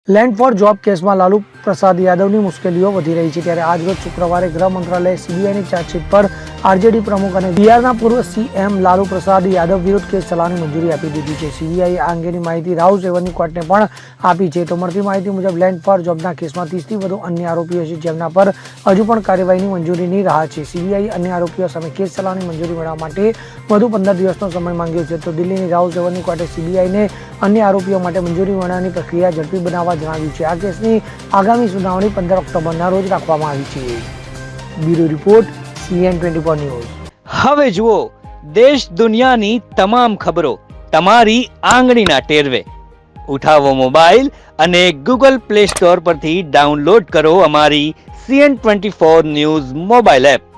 Land four job કેસમાં લાલુ પ્રસાદ યાદવની મુશ્કેલીઓ વધી રહી છે ત્યારે આજરોજ શુક્રવારે ગૃહ મંત્રાલયે સીબીઆઈની ચાર્જશીટ પર આરજેડી પ્રમુખ અને બિહારના પૂર્વ સીએમ લાલુ પ્રસાદ યાદવ વિરુદ્ધ કેસ ચલાવવાની મંજૂરી આપી દીધી છે। સીબીઆઈએ આ અંગેની માહિતી રાઉઝ રેવન્યુ કોર્ટને પણ આપી છે। તો મળતી માહિતી મુજબ લેન્ડ ફોર જોબના કેસમાં 30થી વધુ અન્ય આરોપીઓ છે જેમના પર હજુ પણ કાર્યવાહીની મંજૂરીની રાહ છે। સીબીઆઈ અન્ય આરોપીઓ સામે કેસ ચલાવવાની મંજૂરી મેળવવા માટે વધુ 15 દિવસનો સમય માંગ્યો છે। તો દિલ્હીની રાઉઝ રેવન્યુ કોર્ટે સીબીઆઈને અન્ય આરોપીઓ માટે મંજૂરી મેળવવાની પ્રક્રિયા ઝડપી બનાવવા જણાવ્યું છે। આ કેસની આગામી સુનાવણી 15 ઓક્ટોબરના રોજ રાખવામાં આવી છે। Bureau report CN24 news. હવે જુઓ દેશ દુનિયાની તમામ ખબરો તમારી આંગળીના ટેરવે। ઉઠાવો મોબાઈલ અને Google Play Store પરથી ડાઉનલોડ કરો અમારી CN24 ન્યૂઝ મોબાઈલ એપ।